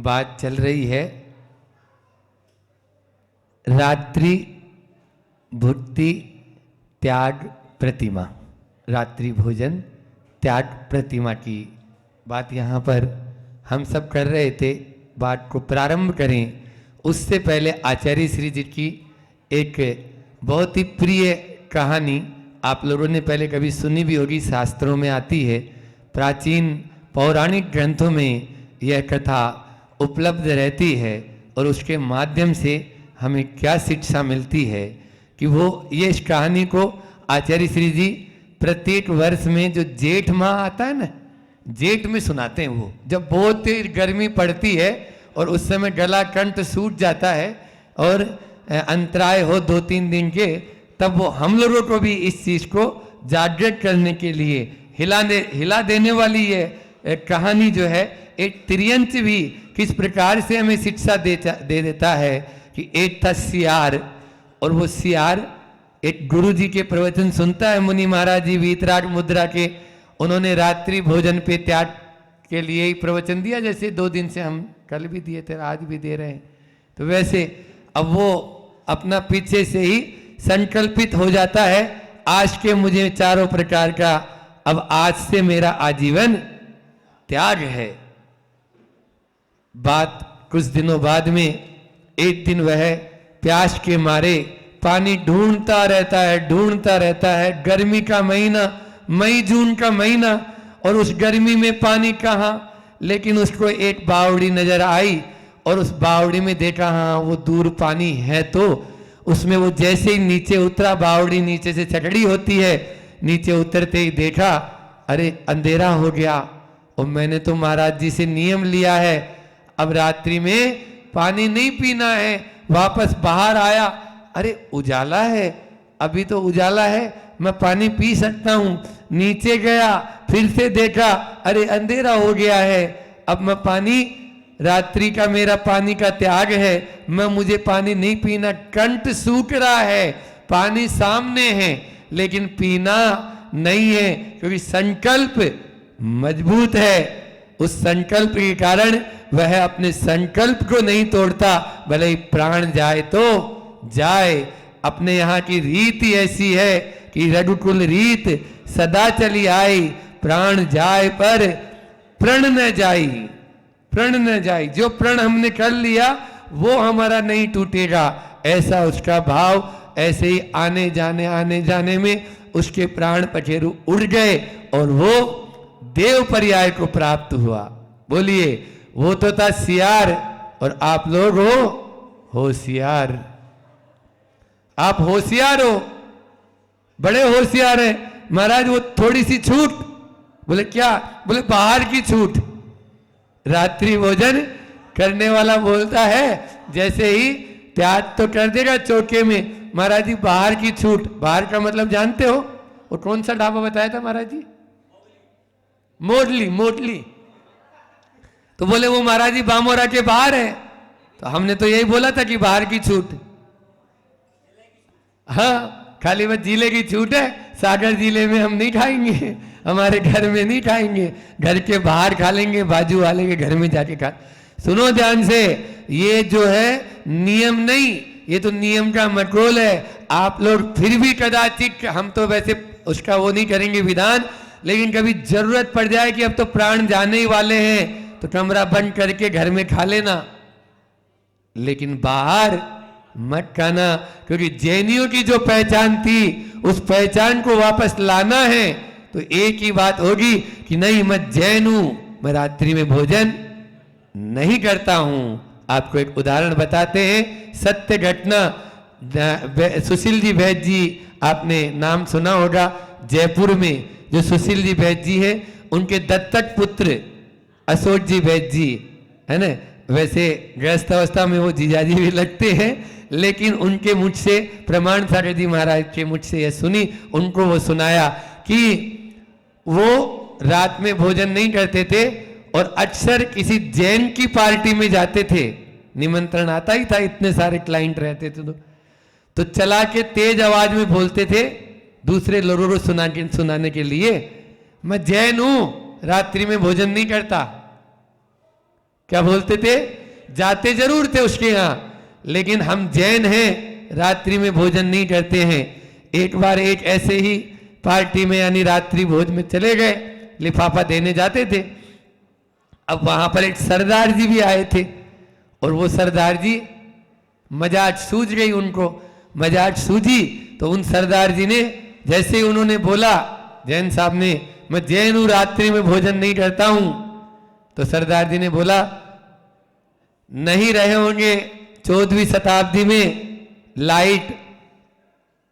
बात चल रही है रात्रि भुक्ति त्याग प्रतिमा, रात्रि भोजन त्याग प्रतिमा की बात यहाँ पर हम सब कर रहे थे। बात को प्रारंभ करें उससे पहले आचार्य श्री जी की एक बहुत ही प्रिय कहानी आप लोगों ने पहले कभी सुनी भी होगी, शास्त्रों में आती है, प्राचीन पौराणिक ग्रंथों में यह कथा उपलब्ध रहती है और उसके माध्यम से हमें क्या शिक्षा मिलती है कि वो ये इस कहानी को आचार्य श्री जी प्रत्येक वर्ष में जो जेठ माह आता है ना, जेठ में सुनाते हैं। वो जब बहुत तेज गर्मी पड़ती है और उस समय गला कंठ सूख जाता है और अंतराय हो 2-3 दिन के, तब वो हम लोगों को भी इस चीज को जागृत करने के लिए हिला देने वाली ये कहानी जो है, एक त्रियंच भी किस प्रकार से हमें शिक्षा दे देता है कि एक था सियार, और वो सियार एक गुरु जी के प्रवचन सुनता है। मुनि महाराज जी वीतराग मुद्रा के, उन्होंने रात्रि भोजन पे त्याग के लिए ही प्रवचन दिया, जैसे 2 दिन से हम कल भी दिए थे, आज भी दे रहे हैं। तो वैसे अब वो अपना पीछे से ही संकल्पित हो जाता है, आज के मुझे 4 प्रकार का, अब आज से मेरा आजीवन त्याग है। बात कुछ दिनों बाद में एक दिन वह प्यास के मारे पानी ढूंढता रहता है। गर्मी का महीना, मई जून का महीना, और उस गर्मी में पानी कहाँ, लेकिन उसको एक बावड़ी नजर आई और उस बावड़ी में देखा हाँ वो दूर पानी है। तो उसमें वो जैसे ही नीचे उतरा, बावड़ी नीचे से चकड़ी होती है, नीचे उतरते ही देखा अरे अंधेरा हो गया, और मैंने तो महाराज जी से नियम लिया है अब रात्रि में पानी नहीं पीना है। वापस बाहर आया, अरे उजाला है, अभी तो उजाला है, मैं पानी पी सकता हूं। नीचे गया, फिर से देखा अरे अंधेरा हो गया है, अब मैं पानी, रात्रि का मेरा पानी का त्याग है, मुझे पानी नहीं पीना, कंठ सूख रहा है, पानी सामने है लेकिन पीना नहीं है, क्योंकि संकल्प मजबूत है। उस संकल्प के कारण वह अपने संकल्प को नहीं तोड़ता, भले ही प्राण जाए तो जाए। अपने यहाँ की रीति ऐसी है कि रघुकुल रीत सदा चली आई, प्राण जाए पर प्रण न जाई, प्रण न जाई। जो प्रण हमने कर लिया वो हमारा नहीं टूटेगा, ऐसा उसका भाव। ऐसे ही आने जाने में उसके प्राण पखेरु उड़ गए और वो देव पर्याय को प्राप्त हुआ। बोलिए, वो तो था सियार और आप लोग हो होशियार। आप होशियार हो, बड़े होशियार हैं। महाराज वो थोड़ी सी छूट, बोले क्या, बोले बाहर की छूट। रात्रि भोजन करने वाला बोलता है जैसे ही त्याग तो कर देगा चौके में, महाराज जी बाहर की छूट। बाहर का मतलब जानते हो, वो कौन सा ढाबा बताया था महाराज जी? मोटली। तो बोले वो महाराज जी बामोरा के बाहर है, तो हमने तो यही बोला था कि बाहर की छूट। हाँ, खाली बस जिले की छूट है, सागर जिले में हम नहीं खाएंगे, हमारे घर में नहीं खाएंगे, घर के बाहर खा लेंगे, बाजू वाले के घर में जाके खा। सुनो ध्यान से, ये जो है नियम नहीं, ये तो नियम का मटरोल है। आप लोग फिर भी कदाचित, हम तो वैसे उसका वो नहीं करेंगे विधान, लेकिन कभी जरूरत पड़ जाए कि अब तो प्राण जाने ही वाले हैं, तो कमरा बंद करके घर में खा लेना, लेकिन बाहर मत खाना। क्योंकि जैनियों की जो पहचान थी, उस पहचान को वापस लाना है तो एक ही बात होगी कि नहीं, मैं जैन हूं, मैं रात्रि में भोजन नहीं करता हूं। आपको एक उदाहरण बताते हैं, सत्य घटना। सुशील जी वैद्य जी, आपने नाम सुना होगा, जयपुर में जो सुशील जी वैद्य जी है, उनके दत्तक पुत्र अशोक जी वैद्य जी है ना। वैसे गृहस्थ अवस्था में वो जीजाजी भी लगते हैं, लेकिन उनके मुझ से, प्रमाण सागर जी महाराज के मुझ से यह सुनी, उनको वो सुनाया कि वो रात में भोजन नहीं करते थे और अक्सर किसी जैन की पार्टी में जाते थे, निमंत्रण आता ही था, इतने सारे क्लाइंट रहते थे, तो चला के तेज आवाज में बोलते थे दूसरे लोगों को सुनाने के लिए, मैं जैन हूं, रात्रि में भोजन नहीं करता। क्या बोलते थे? जाते जरूर थे उसके यहां, लेकिन हम जैन हैं, रात्रि में भोजन नहीं करते हैं। एक बार एक ऐसे ही पार्टी में यानी रात्रि भोज में चले गए, लिफाफा देने जाते थे। अब वहां पर एक सरदार जी भी आए थे, और वो सरदार जी मजाक सूझ गई उनको, मजाक सूझी तो उन सरदार जी ने जैसे ही उन्होंने बोला, जैन साहब ने, मैं जैन हूं, रात्रि में भोजन नहीं करता हूं, तो सरदार जी ने बोला, नहीं रहे होंगे 14वीं शताब्दी में लाइट,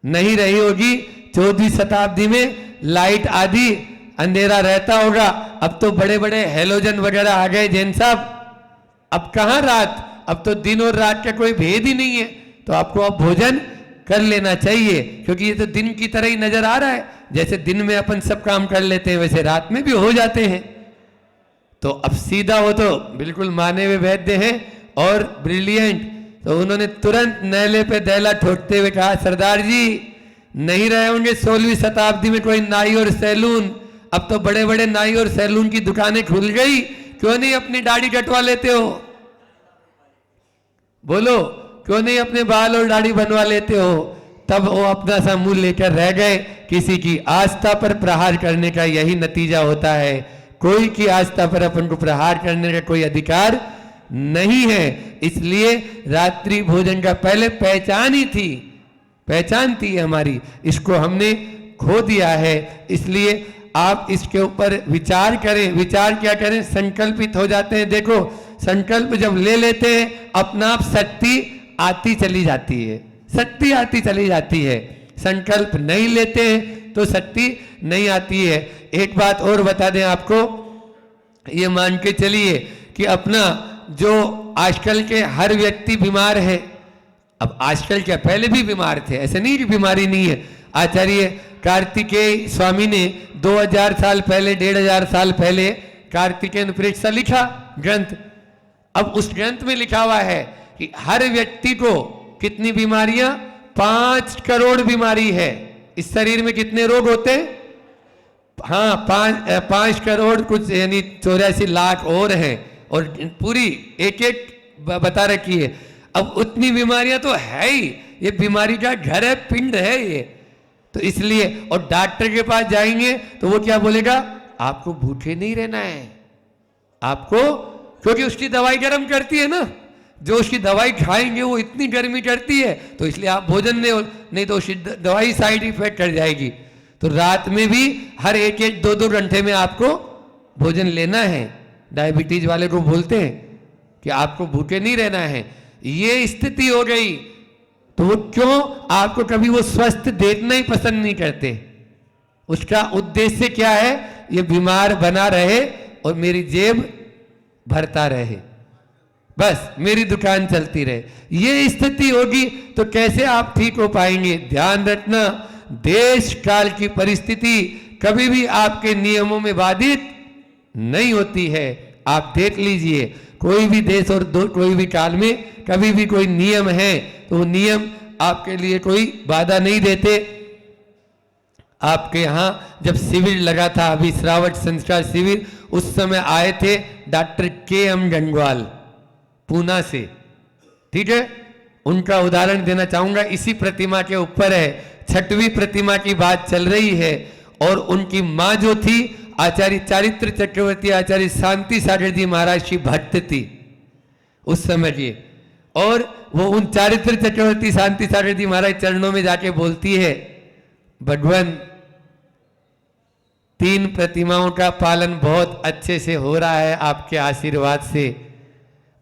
नहीं रही होगी 14वीं शताब्दी में लाइट आदि, अंधेरा रहता होगा। अब तो बड़े बड़े हेलोजन वगैरह आ गए जैन साहब, अब कहां रात, अब तो दिन और रात का कोई भेद ही नहीं है। तो आपको अब भोजन कर लेना चाहिए, क्योंकि ये तो दिन की तरह ही नजर आ रहा है। जैसे दिन में अपन सब काम कर लेते हैं, वैसे रात में भी हो जाते हैं। तो अब सीधा वो तो बिल्कुल माने हुए वैद्य हैं और ब्रिलियंट, तो उन्होंने तुरंत नैले पे दैला ठोकते हुए कहा, सरदार जी नहीं रहे होंगे 16वीं शताब्दी में कोई नाई और सैलून, अब तो बड़े बड़े नाई और सैलून की दुकानें खुल गई, क्यों नहीं अपनी दाढ़ी कटवा लेते हो? बोलो, क्यों नहीं अपने बाल और दाढ़ी बनवा लेते हो? तब वो अपना सा मुंह लेकर रह गए। किसी की आस्था पर प्रहार करने का यही नतीजा होता है। कोई की आस्था पर अपन को प्रहार करने का कोई अधिकार नहीं है। इसलिए रात्रि भोजन का पहले पहचान ही थी, पहचान थी हमारी, इसको हमने खो दिया है। इसलिए आप इसके ऊपर विचार करें। विचार क्या करें? संकल्पित हो जाते हैं। देखो, संकल्प जब ले लेते हैं, अपना आप शक्ति आती चली जाती है, शक्ति आती चली जाती है। संकल्प नहीं लेते हैं तो शक्ति नहीं आती है। एक बात और बता दें आपको, ये मान के चलिए कि अपना जो आजकल के हर व्यक्ति बीमार है। अब आजकल क्या, पहले भी बीमार थे, ऐसे नहीं कि बीमारी नहीं है। आचार्य कार्तिकेय स्वामी ने 2000 साल पहले, 1500 साल पहले कार्तिकेय परीक्षा लिखा ग्रंथ। अब उस ग्रंथ में लिखा हुआ है कि हर व्यक्ति को कितनी बीमारियां, 5 करोड़ बीमारी है। इस शरीर में कितने रोग होते हैं? हाँ, 5 करोड़ कुछ, यानी 84 लाख और हैं, और पूरी एक एक बता रखी है। अब उतनी बीमारियां तो है ही, ये बीमारी का घर है, पिंड है ये। तो इसलिए, और डॉक्टर के पास जाएंगे तो वो क्या बोलेगा? आपको भूखे नहीं रहना है, आपको, क्योंकि उसकी दवाई गर्म करती है ना, जो उसकी दवाई खाएंगे वो इतनी गर्मी करती है, तो इसलिए आप भोजन नहीं तो उसकी दवाई साइड इफेक्ट कर जाएगी। तो रात में भी हर एक 2-2 घंटे में आपको भोजन लेना है। डायबिटीज वाले को बोलते हैं कि आपको भूखे नहीं रहना है। ये स्थिति हो गई तो वो क्यों, आपको कभी वो स्वस्थ देखना ही पसंद नहीं करते। उसका उद्देश्य क्या है? ये बीमार बना रहे और मेरी जेब भरता रहे, बस मेरी दुकान चलती रहे। ये स्थिति होगी तो कैसे आप ठीक हो पाएंगे? ध्यान रखना, देश काल की परिस्थिति कभी भी आपके नियमों में बाधित नहीं होती है। आप देख लीजिए, कोई भी देश और कोई भी काल में कभी भी कोई नियम है तो वो नियम आपके लिए कोई बाधा नहीं देते। आपके यहां जब शिविर लगा था, अभी श्रावण संस्कार शिविर, उस समय आए थे डॉक्टर KM गंगवाल पूना से, ठीक है। उनका उदाहरण देना चाहूंगा, इसी प्रतिमा के ऊपर है। 6वीं प्रतिमा की बात चल रही है और उनकी मां जो थी आचार्य चारित्र चक्रवर्ती आचार्य शांति सागर जी महाराज की भक्त थी उस समय की। और वो उन चारित्र चक्रवर्ती शांति सागर जी महाराज चरणों में जाके बोलती है, भगवान 3 प्रतिमाओं का पालन बहुत अच्छे से हो रहा है आपके आशीर्वाद से,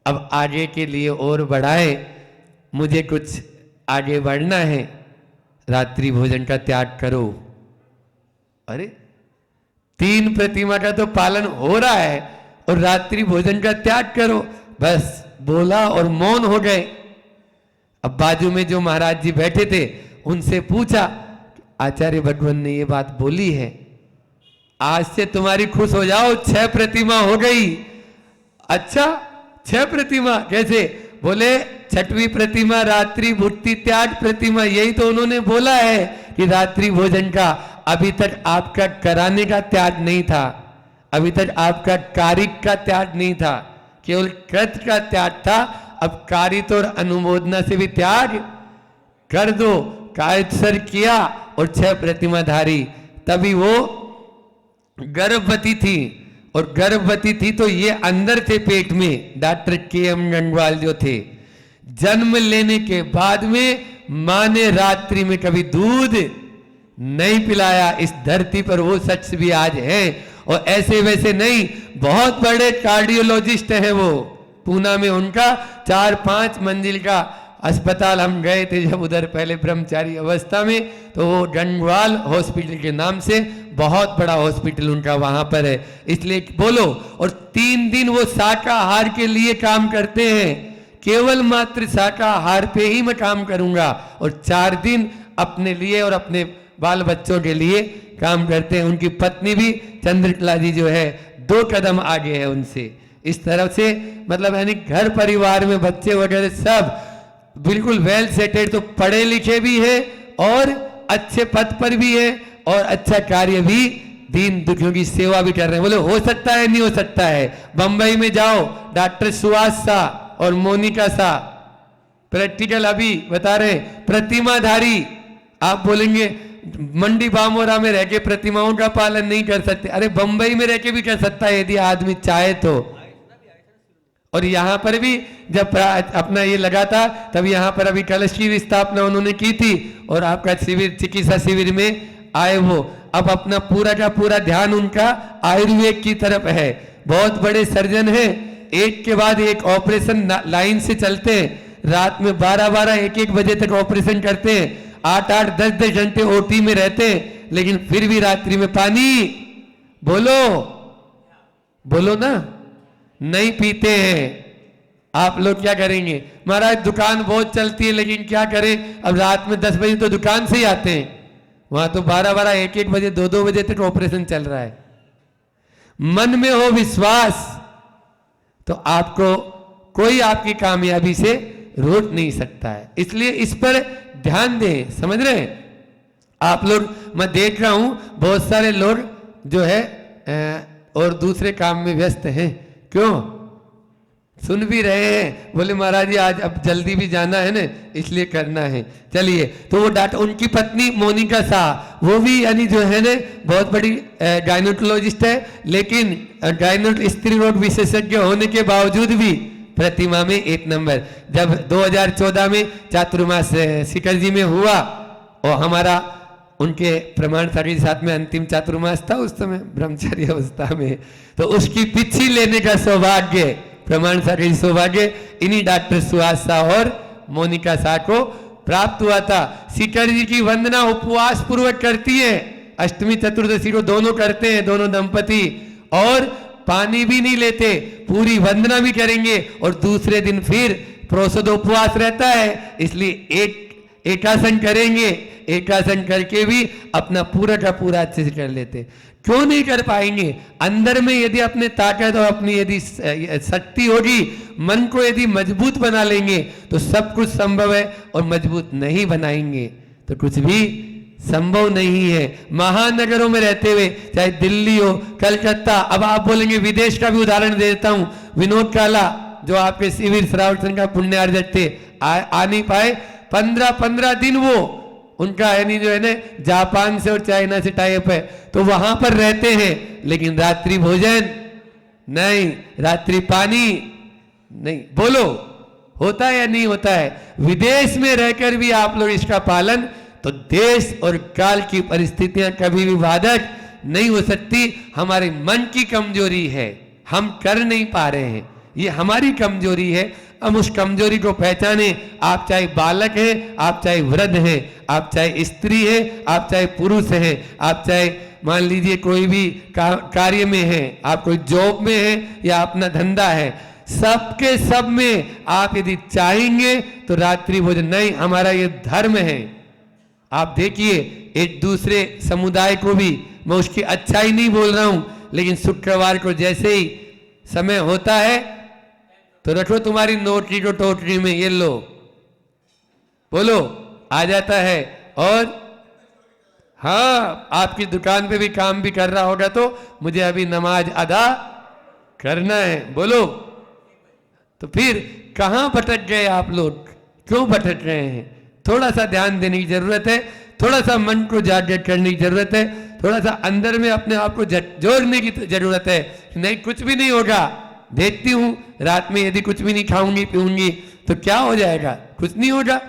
अब आगे के लिए और बढ़ाए, मुझे कुछ आगे बढ़ना है, रात्रि भोजन का त्याग करो। अरे 3 प्रतिमा का तो पालन हो रहा है और रात्रि भोजन का त्याग करो, बस बोला और मौन हो गए। अब बाजू में जो महाराज जी बैठे थे उनसे पूछा, आचार्य भगवान ने ये बात बोली है, आज से तुम्हारी खुश हो जाओ, 6 प्रतिमा हो गई। अच्छा 6 प्रतिमा कैसे? बोले 6वीं प्रतिमा रात्रि भुक्ति त्याग प्रतिमा, यही तो उन्होंने बोला है कि रात्रि भोजन का अभी तक आपका कराने का त्याग नहीं था, अभी तक आपका कारिक का त्याग नहीं था केवल कृत का त्याग था, अब कारित और अनुमोदना से भी त्याग कर दो। कायोत्सर्ग किया और 6 प्रतिमाधारी, तभी वो गर्भवती थी। और गर्भवती थी तो ये अंदर थे पेट में, डॉक्टर के.एम. गंगवाल जो थे। जन्म लेने के बाद में मां ने रात्रि में कभी दूध नहीं पिलाया इस धरती पर, वो सच भी आज है। और ऐसे वैसे नहीं, बहुत बड़े कार्डियोलॉजिस्ट हैं वो, पूना में उनका 4-5 मंजिल का अस्पताल, हम गए थे जब उधर पहले ब्रह्मचारी अवस्था में, तो वो गंगवाल हॉस्पिटल के नाम से बहुत बड़ा हॉस्पिटल उनका वहां पर है, इसलिए बोलो। और 3 दिन वो शाकाहार के लिए काम करते हैं, केवल मात्र शाकाहार पे ही मैं काम करूंगा, और 4 दिन अपने लिए और अपने बाल बच्चों के लिए काम करते हैं। उनकी पत्नी भी चंद्रकला जी जो है 2 कदम आगे है उनसे। इस तरफ से मतलब यानी घर परिवार में बच्चे वगैरह सब बिल्कुल वेल सेटेड, तो पढ़े लिखे भी है और अच्छे पद पर भी है और अच्छा कार्य भी, दीन दुखियों की सेवा भी कर रहे हैं। बोले हो सकता है, नहीं हो सकता है। बंबई में जाओ, डॉक्टर सुहास शाह और मोनिका शाह प्रैक्टिकल अभी बता रहे, प्रतिमाधारी। आप बोलेंगे मंडी बामोरा में रह के प्रतिमाओं का पालन नहीं कर सकते, अरे बंबई में रह के भी कर सकता है यदि आदमी चाहे तो। और यहां पर भी जब अपना ये लगा था, तब यहां पर अभी कलश की स्थापना उन्होंने की थी, और आपका शिविर, चिकित्सा शिविर में आए वो। अब अपना पूरा का पूरा ध्यान उनका आयुर्वेद की तरफ है। बहुत बड़े सर्जन हैं, एक के बाद एक ऑपरेशन लाइन से चलते हैं, रात में 12-12, 1-1 बजे तक ऑपरेशन करते हैं, 8-8, 10-10 घंटे ओटी में रहते हैं, लेकिन फिर भी रात्रि में पानी, बोलो बोलो ना, नहीं पीते हैं। आप लोग क्या करेंगे? महाराज दुकान बहुत चलती है, लेकिन क्या करें, अब रात में 10 बजे तो दुकान से ही आते हैं, वहां तो 12-12, 1-1 बजे, 2-2 बजे तक ऑपरेशन चल रहा है। मन में हो विश्वास तो आपको कोई आपकी कामयाबी से रोक नहीं सकता है, इसलिए इस पर ध्यान दें। समझ रहे हैं आप लोग? मैं देख रहा हूं बहुत सारे लोग जो है और दूसरे काम में व्यस्त हैं, क्यों? सुन भी रहे हैं, बोले महाराज जी आज अब जल्दी भी जाना है ना, इसलिए करना है। चलिए, तो वो डाटा, उनकी पत्नी मोनिका शाह, वो भी यानी जो है ना बहुत बड़ी गायनेकोलॉजिस्ट है, लेकिन गायनेक स्त्री रोग विशेषज्ञ होने के बावजूद भी प्रतिमा में 1 नंबर। जब 2014 में चातुर्मास शिखर जी में हुआ, और हमारा उनके प्रमाण सागर के साथ में अंतिम चातुर्मास था उस समय ब्रह्मचारी अवस्था में, तो उसकी पिछी लेने का सौभाग्य, प्रमाण सागर सौभाग्य इन्हीं डॉक्टर सुहास शाह और मोनिका शाह को प्राप्त हुआ था। शिखर जी की वंदना उपवास पूर्वक करती है, अष्टमी चतुर्दशी को दोनों करते हैं, दोनों दंपति, और पानी भी नहीं लेते, पूरी वंदना भी करेंगे, और दूसरे दिन फिर प्रोषदोपवास रहता है, इसलिए एकासन करेंगे, एकासन करके भी अपना पूरा का पूरा अच्छे से कर लेते। क्यों नहीं कर पाएंगे? अंदर में यदि अपने ताकत और अपनी यदि शक्ति होगी, मन को यदि मजबूत बना लेंगे तो सब कुछ संभव है, और मजबूत नहीं बनाएंगे तो कुछ भी संभव नहीं है। महानगरों में रहते हुए, चाहे दिल्ली हो, कलकत्ता, अब आप बोलेंगे विदेश का भी उदाहरण दे देता हूं। विनोद काला जो आपके शिविर श्रावण का पुण्यार्जक थे, आ नहीं पाए, 15-15 दिन वो उनका यानी जो है ना जापान से और चाइना से टाइप है, तो वहां पर रहते हैं, लेकिन रात्रि भोजन नहीं, रात्रि पानी नहीं। बोलो होता है या नहीं होता है? विदेश में रहकर भी आप लोग इसका पालन, तो देश और काल की परिस्थितियां कभी भी बाधक नहीं हो सकती। हमारे मन की कमजोरी है, हम कर नहीं पा रहे हैं, ये हमारी कमजोरी है। हम उस कमजोरी को पहचाने। आप चाहे बालक हैं, आप चाहे वृद्ध हैं, आप चाहे स्त्री हैं, आप चाहे पुरुष हैं, आप चाहे मान लीजिए कोई भी कार्य में है, आप कोई जॉब में है या अपना धंधा है, सबके सब में आप यदि चाहेंगे तो रात्रि भोजन नहीं, हमारा ये धर्म है। आप देखिए एक दूसरे समुदाय को भी, मैं उसकी अच्छाई नहीं बोल रहा हूं, लेकिन शुक्रवार को जैसे ही समय होता है तो रखो तुम्हारी नोटरी को टोटरी में, ये लो, बोलो, आ जाता है। और हाँ, आपकी दुकान पे भी काम भी कर रहा होगा तो मुझे अभी नमाज अदा करना है, बोलो, तो फिर कहाँ भटक गए आप लोग, क्यों भटक रहे हैं? थोड़ा सा ध्यान देने की जरूरत है, थोड़ा सा मन को जागृत करने की जरूरत है, थोड़ा सा अंदर में अपने आप को जोड़ने की जरूरत है। नहीं कुछ भी नहीं होगा, देखती हूं रात में यदि कुछ भी नहीं खाऊंगी पीऊंगी तो क्या हो जाएगा, कुछ नहीं होगा।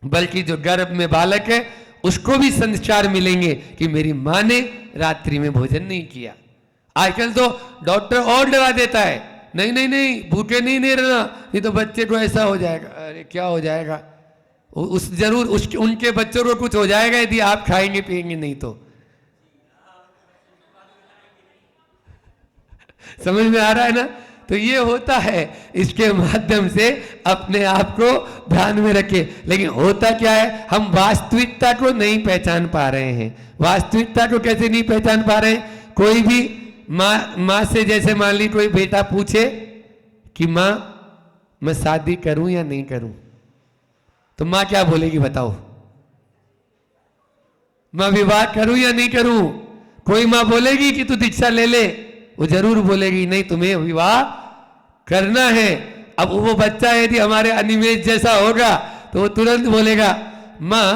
बल्कि जो गर्भ में बालक है उसको भी संस्कार मिलेंगे कि मेरी माँ ने रात्रि में भोजन नहीं किया। आजकल तो डॉक्टर और डरा देता है, नहीं नहीं नहीं भूखे नहीं रहना, नहीं तो बच्चे को ऐसा हो जाएगा। अरे क्या हो जाएगा, उनके बच्चों को कुछ हो जाएगा यदि आप खाएंगे पिएंगे नहीं तो। समझ में आ रहा है ना? तो ये होता है, इसके माध्यम से अपने आप को ध्यान में रखे। लेकिन होता क्या है, हम वास्तविकता को नहीं पहचान पा रहे हैं। वास्तविकता को कैसे नहीं पहचान पा रहे हैं? कोई भी माँ से, जैसे मान ली कोई बेटा पूछे कि माँ मैं शादी करूं या नहीं करूं, तो माँ क्या बोलेगी बताओ? मैं विवाह करूं या नहीं करूं? कोई माँ बोलेगी कि तू दीक्षा ले ले? वो जरूर बोलेगी नहीं तुम्हें विवाह करना है। अब वो बच्चा यदि हमारे अनिमेष जैसा होगा तो वो तुरंत बोलेगा माँ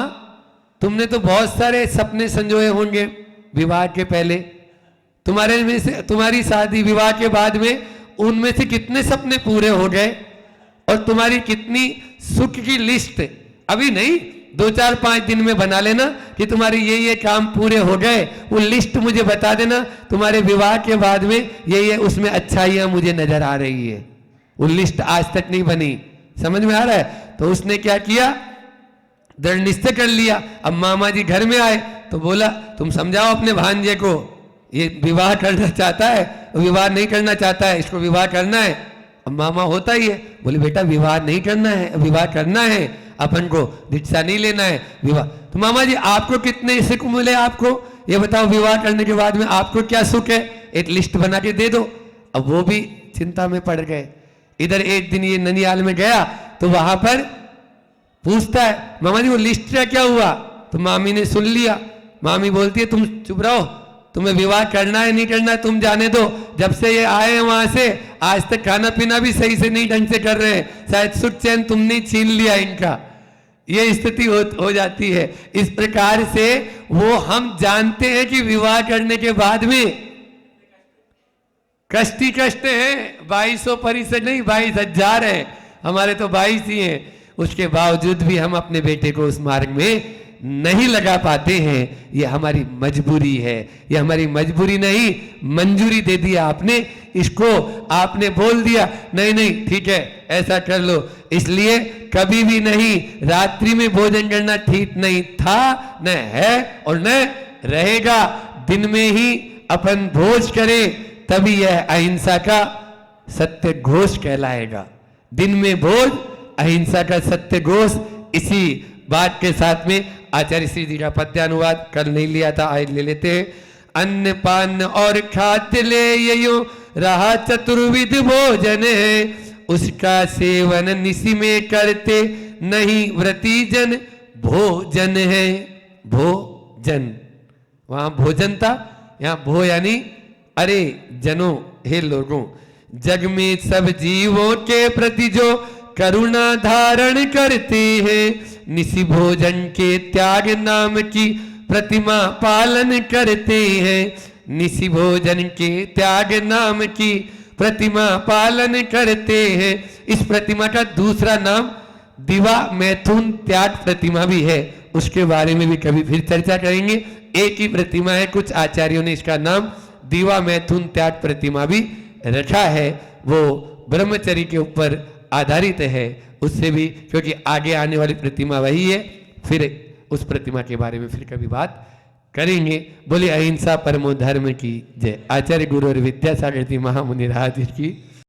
तुमने तो बहुत सारे सपने संजोए होंगे विवाह के पहले, तुम्हारे में से तुम्हारी शादी विवाह के बाद में उनमें से कितने सपने पूरे हो गए, और तुम्हारी कितनी सुख की लिस्ट अभी नहीं 2-4-5 दिन में बना लेना कि तुम्हारे ये काम पूरे हो गए, वो लिस्ट मुझे बता देना। तुम्हारे विवाह के बाद में ये उसमें अच्छाइयां मुझे नजर आ रही है। वो लिस्ट आज तक नहीं बनी, समझ में आ रहा है? तो उसने क्या किया, दृढ़ निश्चय कर लिया। अब मामा जी घर में आए तो बोला तुम समझाओ अपने भांजे को, ये विवाह करना चाहता है, विवाह नहीं करना चाहता है, इसको विवाह करना है। अब मामा होता ही है, बोले बेटा विवाह नहीं करना है, विवाह करना है, अपन को दीक्षा नहीं लेना है, विवाह। तो मामा जी आपको कितने सुख मिले, आपको ये बताओ, विवाह करने के बाद में आपको क्या सुख है, एक लिस्ट बना के दे दो। अब वो भी चिंता में पड़ गए। इधर एक दिन ये ननियाल में गया तो वहां पर पूछता है मामा जी वो लिस्ट का क्या हुआ? तो मामी ने सुन लिया। मामी बोलती है तुम चुप रहो, तुम्हें विवाह करना है नहीं करना है तुम जाने दो। जब से ये आए हैं वहां से आज तक खाना पीना भी सही से नहीं ढंग से कर रहे हैं, शायद सुख चैन तुमने छीन लिया इनका, ये स्थिति हो जाती है। इस प्रकार से वो हम जानते हैं कि विवाह करने के बाद में कष्ट ही कष्ट है। 2200 परिषद नहीं 22,000 है, हमारे तो 22 ही हैं। उसके बावजूद भी हम अपने बेटे को उस मार्ग में नहीं लगा पाते हैं। ये हमारी मजबूरी है, ये हमारी मजबूरी नहीं, मंजूरी दे दिया आपने, इसको आपने बोल दिया नहीं नहीं ठीक है ऐसा कर लो। इसलिए कभी भी नहीं रात्रि में भोजन करना ठीक नहीं था, न है और न रहेगा। दिन में ही अपन भोज करें तभी यह अहिंसा का सत्य घोष कहलाएगा। दिन में भोज अहिंसा का सत्य घोष। इसी बात के साथ में आचार्य श्री जी का पद्यानुवाद कल नहीं लिया था, आज ले लेते हैं। अन्न पान और खाद्य ले यो रहा चतुर्विध भोजन है, उसका सेवन निसी में करते नहीं व्रती जन भोजन है। भोजन वहां भोजन था, यहाँ भो यानी अरे जनों, हे लोगों, जग में सब जीवों के प्रति जो करुणा धारण करते हैं, निसी भोजन के त्याग नाम की प्रतिमा पालन करते हैं। निसी भोजन के त्याग नाम की प्रतिमा पालन करते हैं। इस प्रतिमा का दूसरा नाम दिवा मैथुन त्याग प्रतिमा भी है, उसके बारे में भी कभी फिर चर्चा करेंगे। एक ही प्रतिमा है, कुछ आचार्यों ने इसका नाम दिवा मैथुन त्याग प्रतिमा भी रखा है। वो ब्रह्मचर्य के ऊपर आधारित है, उससे भी, क्योंकि आगे आने वाली प्रतिमा वही है। फिर उस प्रतिमा के बारे में फिर कभी बात करेंगे। बोले अहिंसा परमो धर्म की जय। आचार्य गुरु और विद्यासागर जी महामुनि राज की